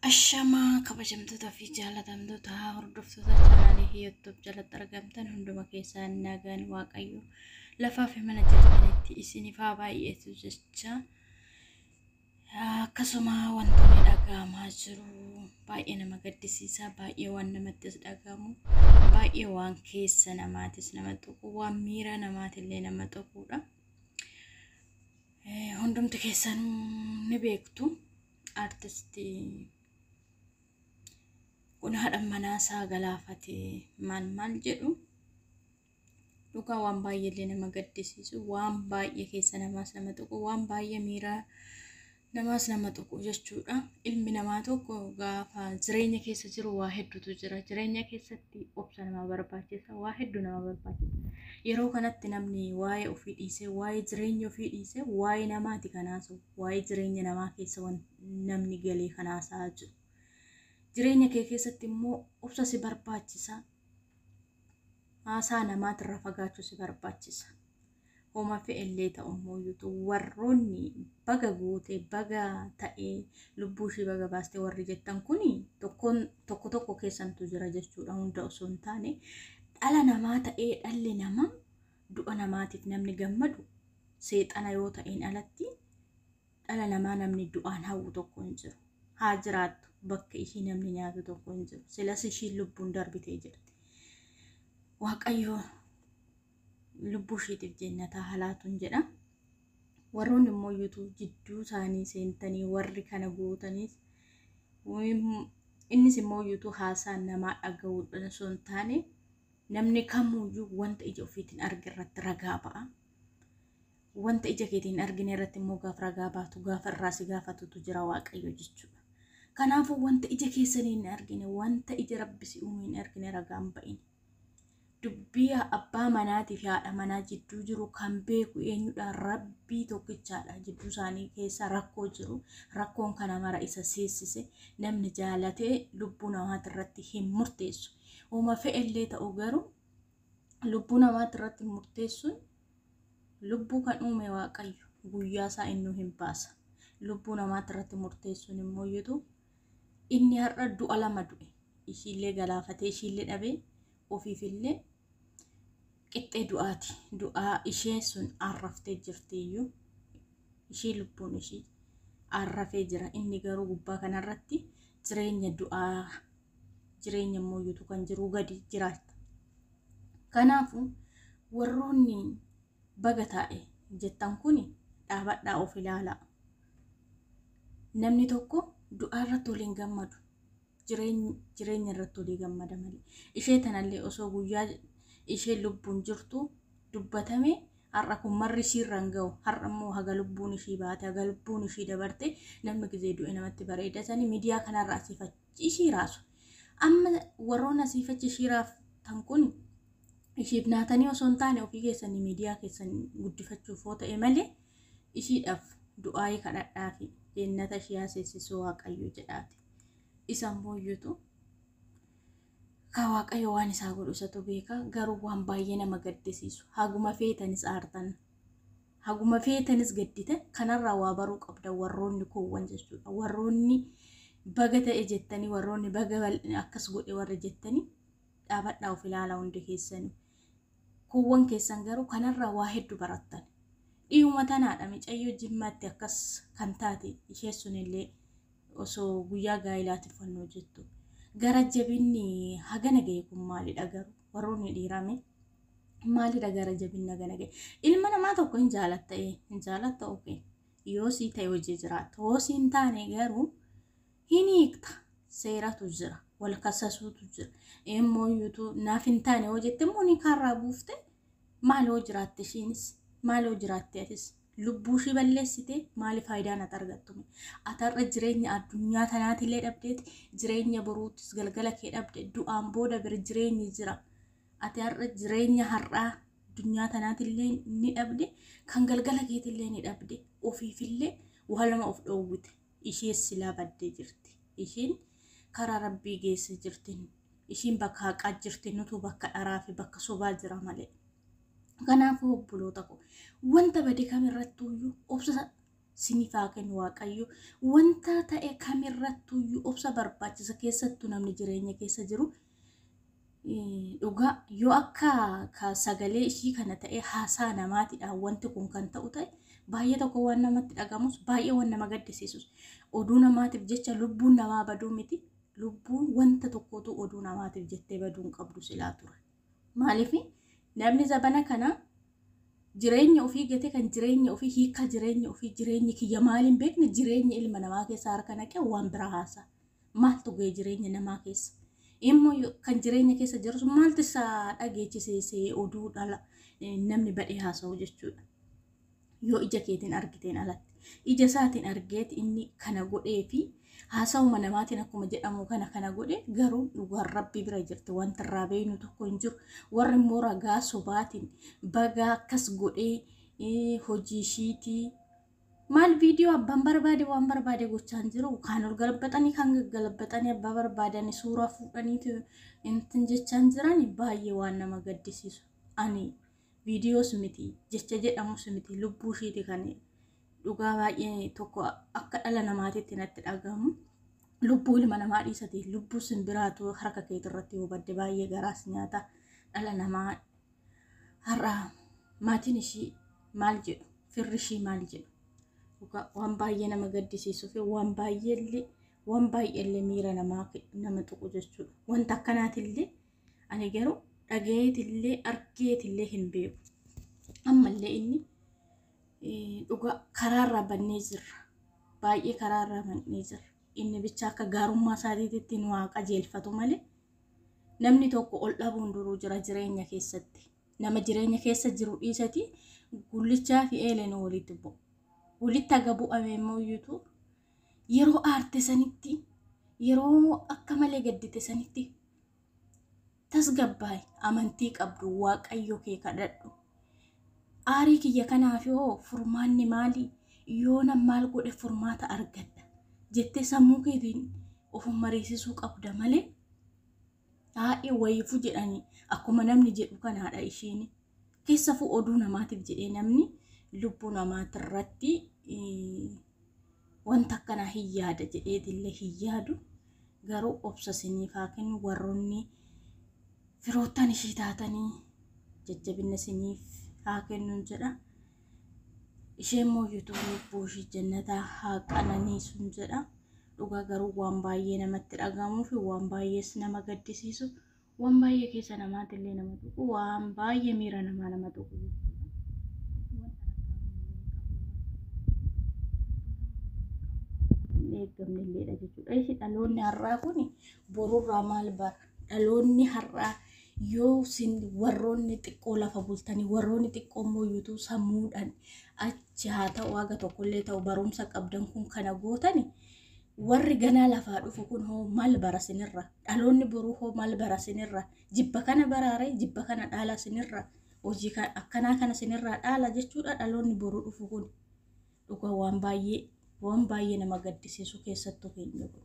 Ashamaa kabajamtoota fi jaalatamtoota hordoftoota chaanaalii YouTube jalatti argamtan hunduma keessaan nagaan Waaqayyo lafaa fi mana jirtanitti isiniif haa baay'eetu jecha akkasuma wantoonni dhagahamaa jiru baay'ee nama gaddisiisa, baay'ee waan namattis dhagahamu, baay'ee waan keessa namaatis nama tuqu, waan miira namaatillee nama tuquudha. Hundumti keessan ni beektu artistii kun haadha manaa isaa galaafate maal jedhu dhugaa waan baay'ee nama gaddisiisu, waan baay'ee keessa namaas nama tuqu, waan baay'ee miira namaas nama tuqu jechuudha. Ilmi namaa tokko gaafa jireenya keessa jiru waa hedduutu jira. Jireenya keessatti obsa nama barbaachisa, waa hedduu nama barbaachisa. Yeroo kanatti namni waa'ee ofii dhiisee, waa'ee jireenya ofii dhiisee, waa'ee namaati kanaasu, waa'ee jireenya namaa keessa namni galee kanaasaa jiru. Jireenya kee keessatti immoo obsa si barbaachisa. Haasaa namaatirraa fagaachuu si barbaachisa. Homa fe'ellee ta'ummoo yuutu warroonni baga guutee baga ta'ee lubbuu ishee baga baastee warri jettan kuni tokko keessantu jira jechuudha. Hunda osoo hin taane dhala namaa ta'ee dhalli namaa du'a namaatiif namni gammadu seexana yoo ta'een alatti dhala namaa namni du'aan hawwu tokko hin jiru. Haa jiraattu bakka ishii namni nyaatu tokko hin jiru. Silas ishii lubbuun darbitee jirti. Waaqayyo lubbuu isheetiif jannataa halaatuun jedha. Warroonni immoo yuutuu jidduu isaanii seentanii warri kana gootaniis innis immoo yuutuu haasaan namaa dhaga'uudhaan osoo hin taane namni kamuyyuu wanta ija ofiitiin arge irratti ragaa ba'a. Wanta ija keetiin argine irratti immoo gaafa ragaa baatu gaafa irraa si gaafatutu jira Waaqayyo jechuudha. Kanaafuu wanta ija keessanii hin argine, wanta ija Rabbi si uume hin argine ragaan ba'in. Dubbii abbaa manaatii fi haadha manaa jidduu jiru kan beeku eenyudha? Rabbii tokkichaadha. Jidduu isaanii keessa rakkoo jiru. Rakkoon kana mara isa seessise namni jaalatee lubbuu namaati irratti hin murteessu. Uma fe'ellee ta'u garuu lubbuu namaati irratti murteessuun lubbuu kan uume Waaqayyo guyyaa isaa inni hin baasa. Lubbuu namaati irratti murteessuun immoo yuutu inni har'a du'a lama du'e. Ishiillee galaafatee ishiillee dhabee ofiifillee qixxee du'aati. Du'aa ishee sun arraftee jirtiyyuu. Ishii lubbuun ishii arrafee jira. Inni garuu gubbaa kanarratti jireenya du'aa jireenya immoo yuutu kan jiru gadi jiraata. Kanaafuu warroonni baga taa'e jettan kuni dhaabadhaa of ilaalaa. Namni tokko du'aa irratti waliin gammadu. Jireenya irratti walii gammada malee. Ishee tanallee osoo guyyaa ishee lubbuun jirtu dubbatame har'a kun marri ishiirraan ga'u. Har'a immoo haga lubbuun ishii baate, haga lubbuun ishii dabarte namni gizee du'e namatti bareeda. Sani miidiyaa kanarraa asiifachi raasu. Amma warroon asiifachi ishii raaftan kun ishiif naatanii osoo hin taane ofii keessanii miidiyaa keessan guddifachuuf yoo ta'e malee ishiidhaaf du'aayii kadhadhaa fi jannata ishii haasessisuu Waaqayyo jedhaati. Isaan booyyutu ka Waaqayyo waan isaa godhu isatu beeka. Garuu waan baay'ee nama gaddisiisu. Haguma feetanis aartan, haguma feetanis gaddite kanarraa waa baruu qabda warroonni koowwan jechuudha. Warroonni baga ta'e jettanii, warroonni baga akkas godhe warri jettanii dhaabadhaa of ilaalaa hundi keessanii. Koowwan keessan garuu kanarraa waa hedduu barattan. Dhiihuma tanaadha micayyoo jimmaatti akkas kan taate ishee sunillee osoo guyyaa gaa'ilaatiif fannoo jettu. Gara jabinni hagana ga'e kun maalidha garuu? Warroonni dhiirame maalidha gara jabinni hagana ga'e? Ilma namaa tokko hin jaalatta ookee. Yoo sii ta'e hojii jiraata. Yoo sii hin taane garuu hin hiikta. Seeratu jira. Wal kasasuutu jira. Immoo yuutu naaf hin taane yoo jette immoo ni kaarraa buufte maal yoo jiraatte ishiinis? Maal yoo jiraatte atis? Lubbuu ishii balleessite maali faayidaan ati argattu? Ati har'a jireenya addunyaa tanaatillee dhabdeeti, jireenya boruuttis galgala kee dhabde, du'aan booda bir jireenyi jira. Ati har'a jireenya har'aa addunyaa tanaatillee ni dhabde, kan galgala keetillee ni dhabde, ofiifillee walama of dhoowwite. Ishees silaa baddee jirti. Ishiin karaa Rabbii geesse jirti. Ishiin bakka haqaa jirti, nutu bakka dharaa fi bakka sobaa jira malee. Kanaafuu obboloota ko wanta badii kamirrattuyyuu obsa sinifaa kennu waaqayyo wanta ta'e kamirrattuu obsa barbaachisa keessattuu namni jireenya keessa jiru dhugaa yoo akka sagalee ishii kana ta'e haasaa namaatidha wanti kun kan ta'u ta'e baay'ee tokko waan namatti dhagamus baay'ee waan nama gaddisiisus oduu namaatiif jecha lubbuun namaa baduu miti lubbuun wanta tokkotu oduu namaatiif jettee baduun qabdu silaa ture maaliif namni zabana kana jireenya ofii gate kan jireenya ofii hiika jireenya ofii jireenyi kiyya maaliin beekne jireenya ilma namaa keessa harka naqee waan bira haasa maaltu ga'e jireenya namaa keessa immoo kan jireenya keessa jirus maaltu isaa dhageechisee oduu dhala namni badhee haasa'u jechuudha yoo ija keetiin argiteen alatti ija isaatiin argeet inni kana godhee fi haasa'uma namaatiin akkuma jedhamu kana godhe garuu dhugaan rabbii bira jirti wanta irraa beeynu tokko hin jiru warri immoo ragaa sobaatiin bagaa akkas godhee hojii ishiitii maal viidiyoo abbaan barbaade waan barbaade gochaan jiru kaan ol galabbatanii kan gaggalabbatanii abbaa barbaadanii suuraa fuudhanii intin jechaan jiran baay'ee waan nama gaddisiisu ani viidiyoos miti jecha jedhamus miti lubbuu ishiiti kan dhugaa baay'ee tokko akka dhala namaatiitti natti dhagahamu lubbuu ilma namaa dhiisati lubbuu simbiraatu harka keetii irratti hubadde baay'ee garaas nyaata dhala namaa har'a maatiin ishii maal jedhu firri ishii maal jedhu dhugaa waan baay'ee nama gaddisiisuu fi waan baay'eellee miira nama tuqu jechuudha wanta akkanaatillee ani garuu dhageetillee argeetillee hin beeku ammallee inni dhugaa karaarraa bannee jirra baay'ee karaarraa bannee jirra inni bicha akka gaarummaa isaatiitti nu haa qajeelfatu malee namni tokko ol dhabuun duruu jira jireenya keessatti nama jireenya keessa jiru dhiisati gullichaa fi eeleen walitti bu'u walitti aga bu'ame immoo iyyuu yeroo aarte sanitti yeroo akka malee gaddite sanitti tasgabbaay amantii qabdu waaqayyo kee kadhadhu aarii kiyya kanaaf yoo furmaanni maali yoo nam maal godhe furmaata argadda jettee sammuu keetiin ofuma mariisisuu qabda malee haa'e wayifu jedhanii akkuma namni jedhu kanaadha ishiin keessafu oduu namaatiif jedhee namni lubbuu namaatirratti wanta akkanaa hin yaada jedheetillee hin yaadu garuu obsa siniif haa kennu warroonni firoottan ishii taatanii jajjabina siniif haa kennuun jedha isheen mooyyutu lubbuu ishii jannataa haa qananiisuun jedha dhugaa garuu waan baay'ee namatti dhagahamuu fi waan baay'ees nama gaddisiisu waan baay'ee keessa namaatillee nama tuqu waan baay'ee miira nama tuqu eeggamnilleedha jechuudha ishi dhaloonni har'aa kun borurraa maal bara dhaloonni har'aa yoo sin warroonni xiqqoo lafa bultanii warroonni xiqqoo mooyyutu sammuudhaan achi haa ta'u waaga tokkollee ta'u barumsa qabdan kun kana gootani warri ganaa lafaa dhufu kun hoo maal bara sinirra dhaloonni boruu hoo maal bara sinirra jibba kana baraare jibba kana dhaala sinirra hojii akkanaa kana sinirra dhaala jechuudha dhaloonni boruu dhufu kun dhugaa waan baay'ee nama gaddisiisu keessattuu keenya kun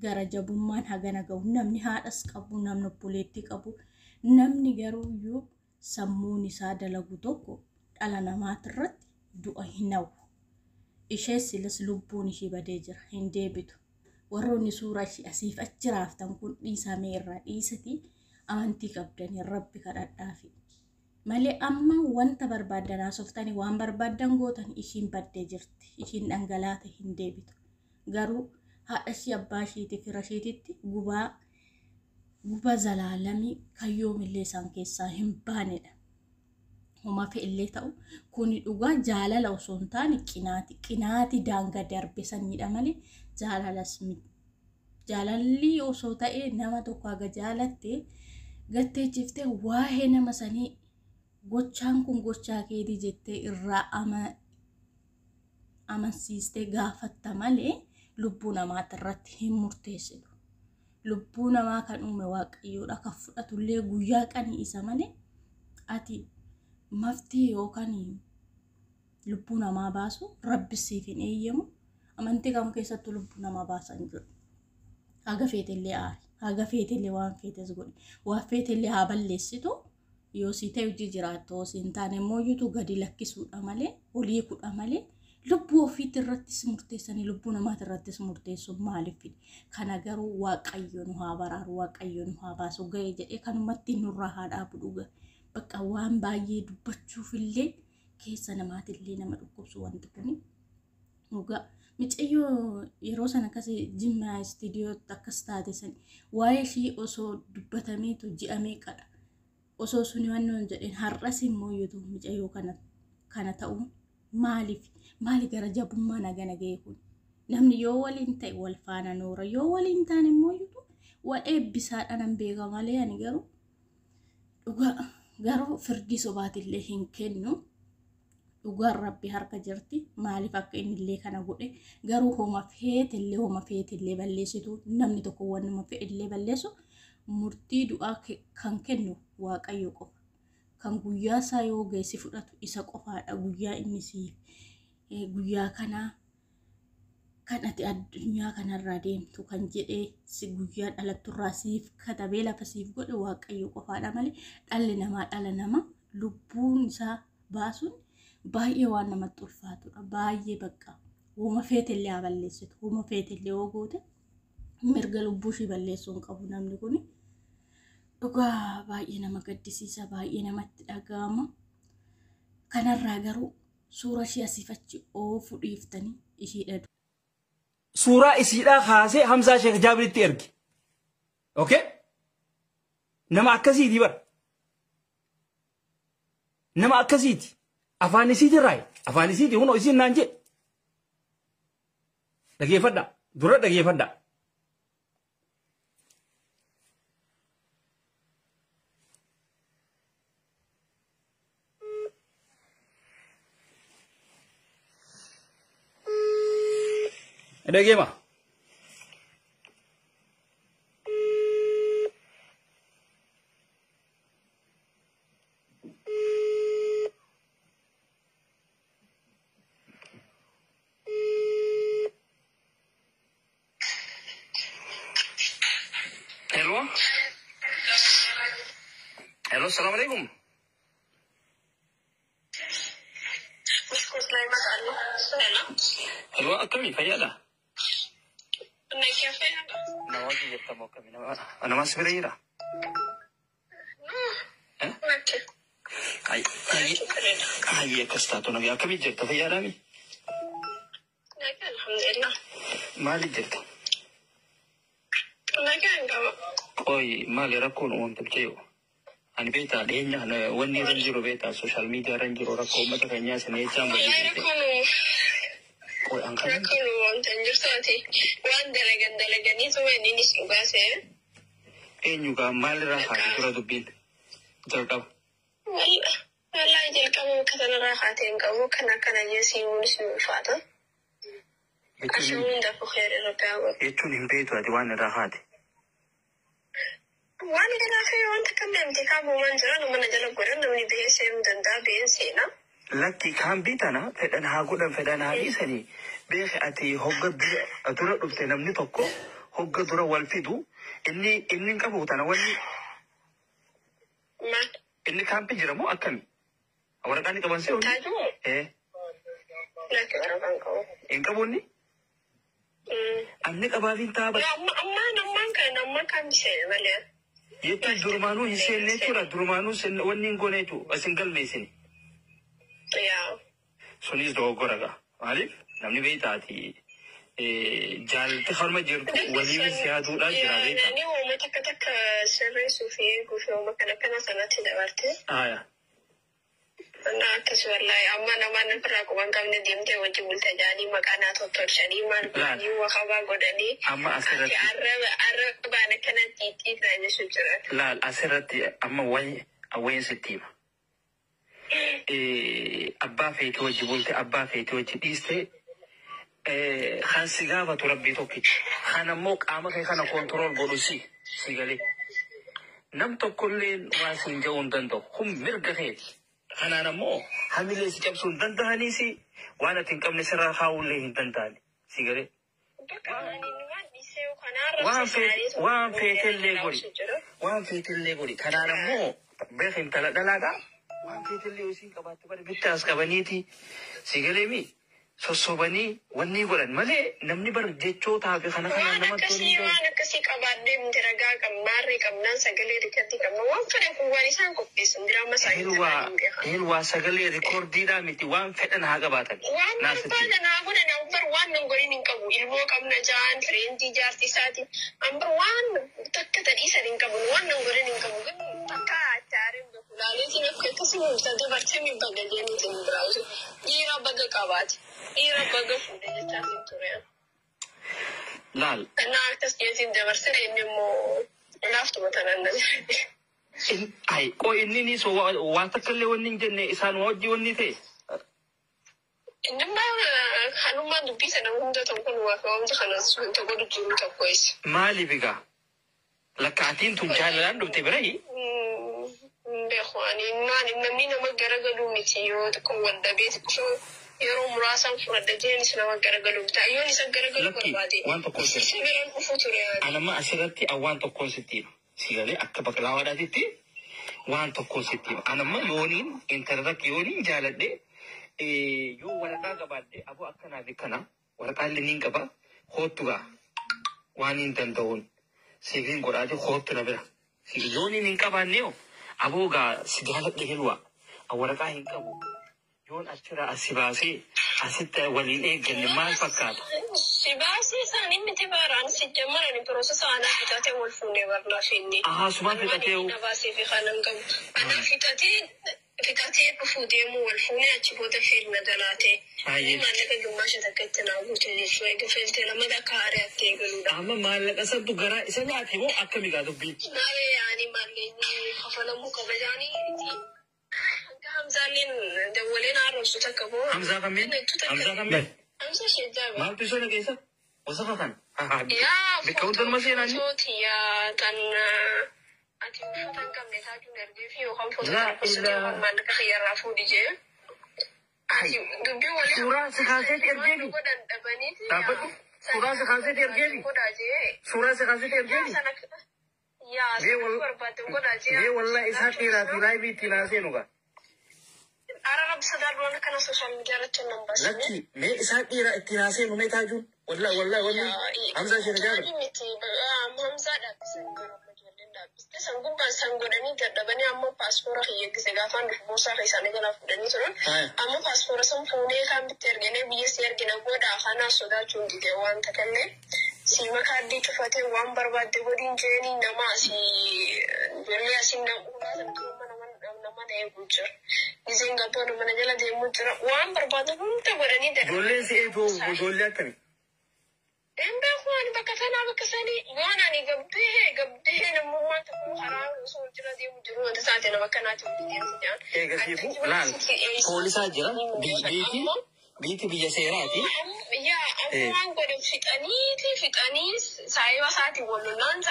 gara jabummaan hagana ga'u namni haadhas qabu namni obboleettii qabu namni garuu yoo sammuun isaa dalagu tokko dhala namaatirratti du'a hin hawu ishee silas lubbuun ishee badee jira hin deebitu warroonni suuraa ishee asiif achi raaftan kun dhiisamee irraa dhiisati amantii qabdanii rabbi kadhadhaafi malee amma wanta barbaadan haasoftanii waan barbaadan gootan ishiin baddee jirti ishiin dhangalaata hin deebitu garuu haadha ishee abbaa isheetii fira isheetitti guba zalaalamii kayyoomillee isaan keessaa hin baanedha homa fe'illee ta'u kuni dhugaa jaalala osoo hin taane qinaati daangaa darbe sanidha malee jaalalas miti jaalalli osoo ta'e nama tokko haga jaalatte gattee jiftee waa'ee nama sanii gochaan kun gochaa keetii jettee irraa amansiistee gaafatta malee lubbuu namaatirratti hin murteessitu lubbuu namaa kan uume waaqayyoodha kan fudhatullee guyyaa qanii isa malee ati maftii yookaan lubbuu namaa baasu rabbi siif hin eeyyamu amantii kam keessatti lubbuu namaa baasan jiru haga feetillee aari haga feetillee waan feetes godhi waan feetillee haa balleessitu yoo si ta'e hojii jiraattu siin taane mooyyutu gadi lakkisuudha malee olii kudha malee lubbuu ofiitti irrattis murteessanii lubbuu namaatti irrattis murteessu maaliif kana garuu waaqayyo nu haa baraaru waaqayyo nu haa baasu ga'e jedhee kanumatti nurraa haa dhaabu dhuga bakka waan baay'ee dubbachuuf illee keessa namaatti illee nama dhukkubsu wanti kuni dhuga micayyoo yeroo sana akkasii jimmaa istiidiyoo akkas taate san waa'ee ishii osoo dubbatameetu ji'amee qadha osoo suni wannoon jedheen har'as immoo yoo micayyoo kana ta'u maali gara jabummaa nagana ga'e kun namni yoo waliin ta'e wal faana noora yoo waliin taane immoo yoo wal eebbisaadhaan beeka malee ani garuu firdii sobaatillee hin kennu dhugaan rabbi harka jirti maaliif akka inni illee kana godhe garuu homa feetillee balleessitu namni tokko wanuma fe'illee balleessu murtii du'aa kan kennu waaqayyo qofa kan guyyaa isaa yoo geessi fudhatu isa qofaadha guyyaa inni siif guyyaa kana kan ati addunyaa kanarraa deemtu kan jedhee si guyyaa dhalatturraa siif katabee lafa siif godhe waaqayyo qofaadha malee dhala nama lubbuun isaa baasuun baay'ee waan namatti ulfaatudha baay'ee bakka homa feetillee balleessitu homa feetillee ogoote mirga lubbuu ishii balleessuu hin qabu namni kun dhugaa baay'ee nama gaddisiisa baay'ee namatti dhaga'ama kanarraa garuu suura ishii asiifachi oofu dhiiftanii ishiidha suuraa isiidhaa kaasee Hamzaa Sheekh Jaabiritti erge okay nama akkasiiti bara nama akkasiiti afaan isiiti raay afaan isiiti huno isin naan je dhageeffadha dura dhageeffadha dhageema Hello, assalamu alaikum. Hello, akami fayyada. Nawaji yettamo akami ana masbirayira. Ay kastato nabi akami jetta fayyada mi. Alhamdulillah. Mali jetta. Oi, mali rakun on tabjeyo. Ani beta denya na wani ranjiro beta social media ranjiro rakko mata kanya sene chamba. Oi angka. Rakun on tanjir sati. Wan dalagan itu ini sibase. Juga mali rahat dura dubin. Jauh. Wallahi jil kamu katana rahatin kamu kana yesi munis fata. Ashun da khair rabbawa. Itu nimbetu adi wan rahat. Wani kana kai wanta kan da mtika bu manjira no mana jala goran da wani bai sai mun da bai sai na lakki kan bitana fedan ha gudan fedan ha isani bai ati hogga dura dubte namni tokko hogga dura wal fidu inni qabu tana wani ma inni kan bijira mo akami awara kan qaban sai wani lakki waraban qabu in qabuni anni qabafin ta ba amma nan kan sai male Yetu durmanu hisen netura durmanu sen wannin gonetu asingal mesini. Ya. Sonis do goraga. Alif namni beitati jalti kharma jirtu wali bisiyadu da jirade. Ni wo matakataka sirri sufiye gufi wo makana sanati dabarte. Aya. Ana kasu wallahi amma nama fara ko ban kamne dimte waji bulta jani makana to shani man ni wa khaba godani amma asirati araba na kana titi da ni sujura la asirati amma wai awayin sitima abba fe to waji bulta abba fe to waji diste khansiga to rabbi to ki khana mo qama kai khana control godusi sigale nam to kullin wasin jawun dando hum mirga fe أنا نمو حمله سجبسون دندهاني سي وأنا تنكم نسرا خاولين دنداني سيجري وان فيت اللي قولي كان نمو بخيم تلا دلاga وان فيت اللي وسين كبات بار بيتاس كبنيتي سيجري مي sossobanii wanni godhan malee namni bar jechoota haga kana kana namatti toluu waan akkasii qabaadhee miti ragaa qabnaarree qabnaan sagalee riikardii qabna waan fedhan kun waan isaan qopheessan diraama waa sagalee riikoordiidhaa miti waan fedhan haa qabaatan. Waan barbaadan haa godhan ambar waan nan godhin hin qabu ilmoo qabna ja'an fireentii jaartii isaati ambar waan takka tadhiisan hin qabu waan nan godhin hin qabu takka achaareen bakulaaleetiin akka akkasii mul'ata dabartee mi baga jeeniitiin biraawusu dhiira baga qabaati. Dhiira baga fuudhee jechaa siin ture. Laal. Kannaa akkas jeetiin dabarsee inni immoo laaftuma tanaan Ay, ko inni ni so waan takka illee wanni hin jenne isaan wajji wanni ta'e. Inni kanummaa dubbii sana hunda tokko nu waafa wanta kanas tokko dubbiin tokko isa. Maaliif egaa? Lakkaatiin tun jaalalaan dhufte birayi? Beekuwani namni nama garagalu miti yoo tokko wanda beeku yeroo muraasaan fudhadha jeenis nama garagalu bitaa yoon isa garagalu barbaade. Waan tokko sitti. Sibiiraan dhufuu ture. Anamma asirratti waan tokko sitti. Sigalee akka baklaawaadhaatitti waan tokko sitti. Anamma yooniin intarratti yooniin jaaladhe yoo waraqaa qabaadhe aboo akkanaa fi kana waraqaa illee niin qaba hoottugaa waan hin danda'uun sigiin godhaate hoottu na bira. Yooniin hin qabaanne aboo gaa si jaaladhe helwaa waraqaa hin qabu. Yoon achirraa asi baasee asitti waliin eegganne maal fakkaata? Si baasee isaanii miti baaraan si jammarani piroosesa aanaa fixatee wal fuunee barnaa finni. Sumaan fixatee na baasee fi kanan qabu. Aanaa fixatee dhufuu deemuu wal fuunee achi booda feelna dalaatee. Maallaqa gimmaasha takka itti naa guute jechuudha. Egaa feeltee lamada akka haariyaatti eegaluudha. Amma maallaqa saddu garaa isa nyaate moo akkami gaa dubbii? Malee yaani maallaqni kafalamuu qaba jaanii. Hamzaalleen dawaleen haaromsu takka boo. Hamzaa kameen? Hamzaa kameen? Hamza shejjaabe. Maaltu isa dhageessa? Wasafa kan? Yaa Bikka hundan masee naani? footootii yaa tan ati uffata hin qabne taajuun ergee fi yookaan footootii maallaqa xiyyaarraa fuudhi jee. Dubbii waliin. Suuraa si kaaseeti ergeeni. Godhan dhabaniiti. Dhaabbadhu. Suuraa si kaaseeti ergeeni. Godhaa jee. Suuraa si kaaseeti ergeeni. Yaa sana barbaadde godhaa jee. Mee wallaa isaa dhiiraati laayivii itti naasee nuga. Arab sadarroon kana social media irratti nan baasne. Lakki mee isaa dhiira itti naasee nu mee taajuun wallaa wanni Hamzaa ishee nagaadha. Hamzaa dhaabbisan garuu ijoolleen dhaabbiste san gubbaan san godhanii dadhabanii ammoo paaspoora hiyyeeggise gaafaan dhufu boorsaa isaanii jalaa fuudhanii turan. Ammoo paaspoora san fuunee kan bitti erganii biyyatti ergina godhaa kanaa sodaachuun dide waan takallee siima kaardii cufatee waan barbaadde godhiin jeenii nama asii ijoollee asiin nam'uudhaa nama eeguu jira. Isiin gabboon mana jala deemuu jira. Waan barbaadu hunda godhanii dadhabanii. Ijoolleen si eeguu ijoollee akkamii? Beekuun bakka sanaa bakka sanii waan ani gabbee namummaa tokko karaa osoo jira deemu jiru wanta taate nama akkanaati hojii deemsi jaan. Eegasiifu laal poolisaa jira biiti biyya seeraati. Yaa amma waan godhan fixanii saayiba isaati wallollaan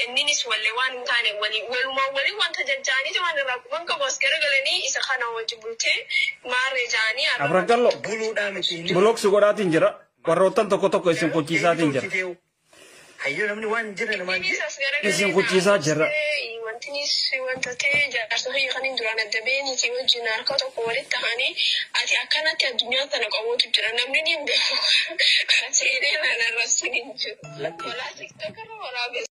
inninis wallee waan hin taane walumaan walii wanta jajjaaniiti waan irraa kuban qabu as garagalanii isa kana wajji bultee maarree jaanii. Abragallo buluudhaa miti. Bulooksi godhaatiin jira. Warroottan tokko isin kuchiisaatiin jira. Hayyoo namni waan jira namaan jira. Isin kuchiisaa jira. Wantinis wanta ta'e jaarsa biyya kaniin duraan adda beeniitii wajjin harka tokko walitti ta'anii ati akkanatti addunyaa kana qabuutu jira namni ni beeku. Seenee naan arrabsin hin jiru. Walaa tiktookara waraabessa.